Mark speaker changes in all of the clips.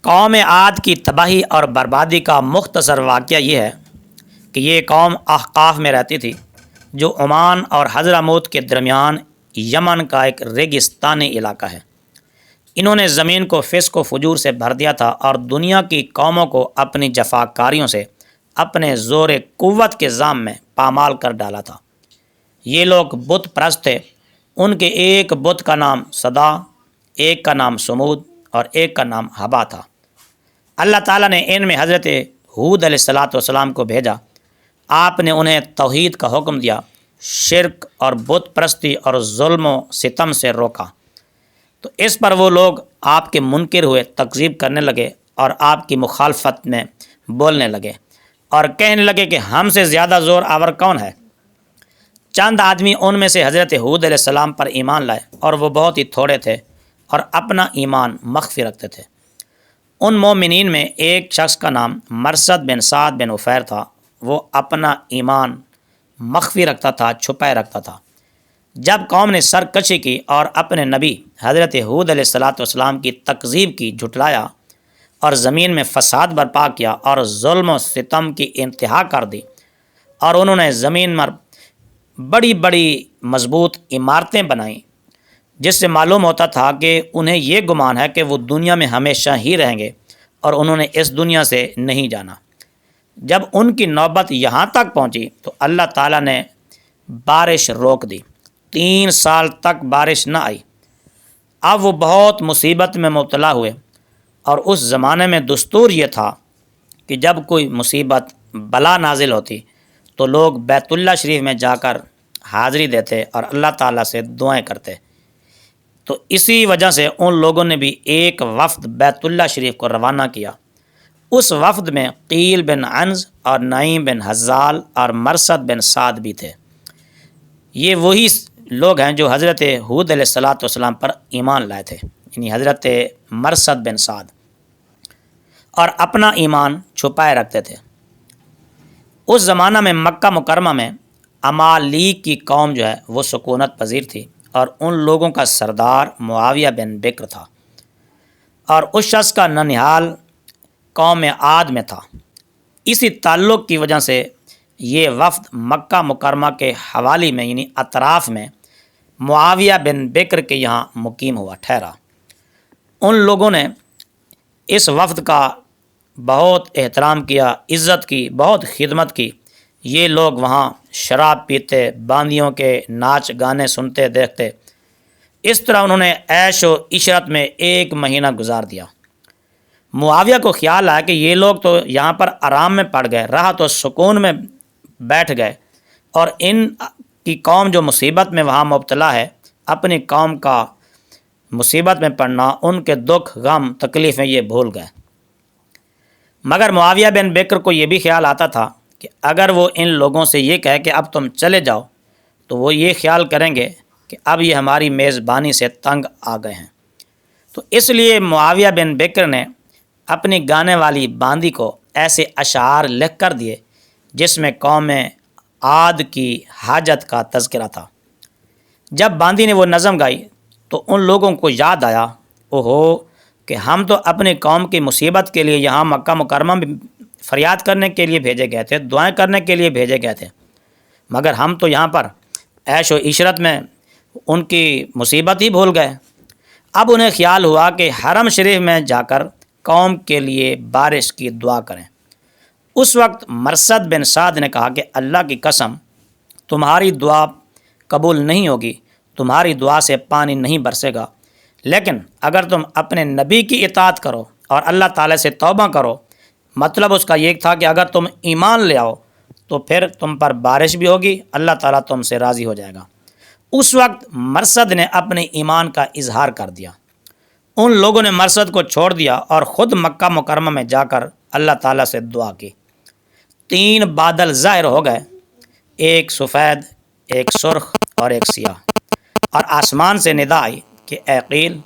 Speaker 1: قوم عاد کی تباہی اور بربادی کا مختصر واقعہ یہ ہے کہ یہ قوم احقاف میں رہتی تھی، جو عمان اور حضرموت کے درمیان یمن کا ایک ریگستانی علاقہ ہے۔ انہوں نے زمین کو فسق و فجور سے بھر دیا تھا اور دنیا کی قوموں کو اپنی جفاکاریوں سے اپنے زور قوت کے ظام میں پامال کر ڈالا تھا۔ یہ لوگ بت پرست تھے۔ ان کے ایک بت کا نام صدا، ایک کا نام سمود اور ایک کا نام حبا تھا۔ اللہ تعالیٰ نے ان میں حضرت ہود علیہ السلام کو بھیجا۔ آپ نے انہیں توحید کا حکم دیا، شرک اور بت پرستی اور ظلم و ستم سے روکا۔ تو اس پر وہ لوگ آپ کے منکر ہوئے، تکذیب کرنے لگے اور آپ کی مخالفت میں بولنے لگے اور کہنے لگے کہ ہم سے زیادہ زور آور کون ہے؟ چند آدمی ان میں سے حضرت ہود علیہ السلام پر ایمان لائے، اور وہ بہت ہی تھوڑے تھے اور اپنا ایمان مخفی رکھتے تھے۔ ان مومنین میں ایک شخص کا نام مرثد بن سعد بن عفیر تھا۔ وہ اپنا ایمان مخفی رکھتا تھا، چھپائے رکھتا تھا۔ جب قوم نے سرکشی کی اور اپنے نبی حضرت ہود علیہ السلام کی تکذیب کی، جھٹلایا اور زمین میں فساد برپا کیا اور ظلم و ستم کی انتہا کر دی، اور انہوں نے زمین پر بڑی بڑی مضبوط عمارتیں بنائیں، جس سے معلوم ہوتا تھا کہ انہیں یہ گمان ہے کہ وہ دنیا میں ہمیشہ ہی رہیں گے، اور انہوں نے اس دنیا سے نہیں جانا۔ جب ان کی نوبت یہاں تک پہنچی تو اللہ تعالیٰ نے بارش روک دی۔ 3 سال تک بارش نہ آئی۔ اب وہ بہت مصیبت میں مبتلا ہوئے، اور اس زمانے میں دستور یہ تھا کہ جب کوئی مصیبت بلا نازل ہوتی تو لوگ بیت اللہ شریف میں جا کر حاضری دیتے اور اللہ تعالیٰ سے دعائیں کرتے۔ تو اسی وجہ سے ان لوگوں نے بھی ایک وفد بیت اللہ شریف کو روانہ کیا۔ اس وفد میں قیل بن عنز اور نعیم بن حزال اور مرثد بن سعد بھی تھے۔ یہ وہی لوگ ہیں جو حضرت ہود علیہ السلام پر ایمان لائے تھے، یعنی حضرت مرثد بن سعد، اور اپنا ایمان چھپائے رکھتے تھے۔ اس زمانہ میں مکہ مکرمہ میں امالیک کی قوم جو ہے وہ سکونت پذیر تھی، اور ان لوگوں کا سردار معاویہ بن بکر تھا، اور اس شخص کا ننھیال قوم عاد میں تھا۔ اسی تعلق کی وجہ سے یہ وفد مکہ مکرمہ کے حوالی میں، یعنی اطراف میں، معاویہ بن بکر کے یہاں مقیم ہوا ٹھہرا۔ ان لوگوں نے اس وفد کا بہت احترام کیا، عزت کی، بہت خدمت کی۔ یہ لوگ وہاں شراب پیتے، باندیوں کے ناچ گانے سنتے دیکھتے۔ اس طرح انہوں نے عیش و عشرت میں 1 مہینہ گزار دیا۔ معاویہ کو خیال آیا کہ یہ لوگ تو یہاں پر آرام میں پڑ گئے، رہا تو سکون میں بیٹھ گئے، اور ان کی قوم جو مصیبت میں وہاں مبتلا ہے، اپنی قوم کا مصیبت میں پڑنا، ان کے دکھ غم تکلیفیں یہ بھول گئے۔ مگر معاویہ بن بکر کو یہ بھی خیال آتا تھا کہ اگر وہ ان لوگوں سے یہ کہے کہ اب تم چلے جاؤ، تو وہ یہ خیال کریں گے کہ اب یہ ہماری میزبانی سے تنگ آ گئے ہیں۔ تو اس لیے معاویہ بن بکر نے اپنی گانے والی باندی کو ایسے اشعار لکھ کر دیے جس میں قوم عاد کی حاجت کا تذکرہ تھا۔ جب باندی نے وہ نظم گائی تو ان لوگوں کو یاد آیا، اوہو، کہ ہم تو اپنی قوم کی مصیبت کے لیے یہاں مکہ مکرمہ میں فریاد کرنے کے لیے بھیجے گئے تھے، دعائیں کرنے کے لیے بھیجے گئے تھے، مگر ہم تو یہاں پر عیش و عشرت میں ان کی مصیبت ہی بھول گئے۔ اب انہیں خیال ہوا کہ حرم شریف میں جا کر قوم کے لیے بارش کی دعا کریں۔ اس وقت مرثد بن سعد نے کہا کہ اللہ کی قسم، تمہاری دعا قبول نہیں ہوگی، تمہاری دعا سے پانی نہیں برسے گا، لیکن اگر تم اپنے نبی کی اطاعت کرو اور اللہ تعالیٰ سے توبہ کرو، مطلب اس کا یہ تھا کہ اگر تم ایمان لے آؤ تو پھر تم پر بارش بھی ہوگی، اللہ تعالیٰ تم سے راضی ہو جائے گا۔ اس وقت مرثد نے اپنے ایمان کا اظہار کر دیا۔ ان لوگوں نے مرثد کو چھوڑ دیا اور خود مکہ مکرمہ میں جا کر اللہ تعالیٰ سے دعا کی۔ 3 بادل ظاہر ہو گئے، ایک سفید، ایک سرخ اور ایک سیاہ، اور آسمان سے ندا آئی کہ اے قیل،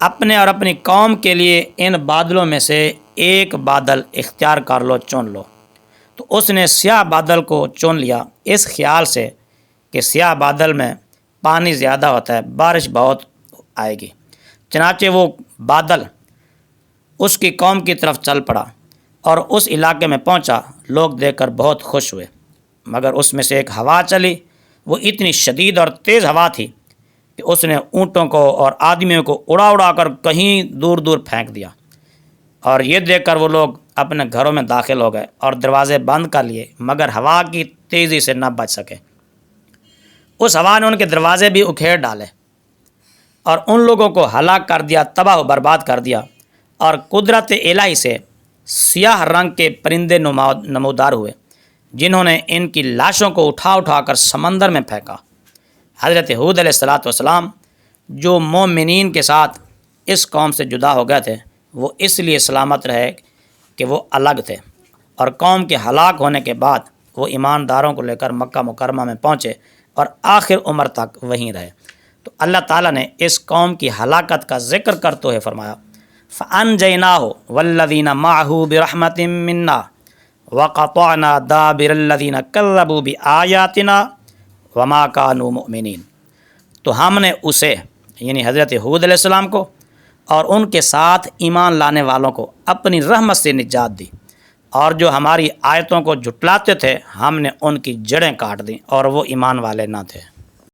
Speaker 1: اپنے اور اپنی قوم کے لیے ان بادلوں میں سے ایک بادل اختیار کر لو، چن لو۔ تو اس نے سیاہ بادل کو چن لیا، اس خیال سے کہ سیاہ بادل میں پانی زیادہ ہوتا ہے، بارش بہت آئے گی۔ چنانچہ وہ بادل اس کی قوم کی طرف چل پڑا اور اس علاقے میں پہنچا۔ لوگ دیکھ کر بہت خوش ہوئے، مگر اس میں سے ایک ہوا چلی، وہ اتنی شدید اور تیز ہوا تھی کہ اس نے اونٹوں کو اور آدمیوں کو اڑا اڑا کر کہیں دور دور پھینک دیا۔ اور یہ دیکھ کر وہ لوگ اپنے گھروں میں داخل ہو گئے اور دروازے بند کر لیے، مگر ہوا کی تیزی سے نہ بچ سکے۔ اس ہوا نے ان کے دروازے بھی اکھیڑ ڈالے اور ان لوگوں کو ہلاک کر دیا، تباہ و برباد کر دیا۔ اور قدرت الہی سے سیاہ رنگ کے پرندے نمودار ہوئے، جنہوں نے ان کی لاشوں کو اٹھا اٹھا کر سمندر میں پھینکا۔ حضرت ہود علیہ السلام جو مومنین کے ساتھ اس قوم سے جدا ہو گئے تھے، وہ اس لیے سلامت رہے کہ وہ الگ تھے، اور قوم کے ہلاک ہونے کے بعد وہ ایمانداروں کو لے کر مکہ مکرمہ میں پہنچے اور آخر عمر تک وہیں رہے۔ تو اللہ تعالیٰ نے اس قوم کی ہلاکت کا ذکر کرتے ہوئے فرمایا فَأَنْجَيْنَاهُ وَالَّذِينَ مَعَهُ بِرَحْمَةٍ مِّنَّا وَقَطَعْنَا دَابِرَ الَّذِينَ كَذَّبُوا بِآيَاتِنَا وَمَا كَانُوا مُؤْمِنِينَ۔ تو ہم نے اسے یعنی حضرت ہود علیہ السلام کو اور ان کے ساتھ ایمان لانے والوں کو اپنی رحمت سے نجات دی، اور جو ہماری آیتوں کو جھٹلاتے تھے ہم نے ان کی جڑیں کاٹ دیں اور وہ ایمان والے نہ تھے۔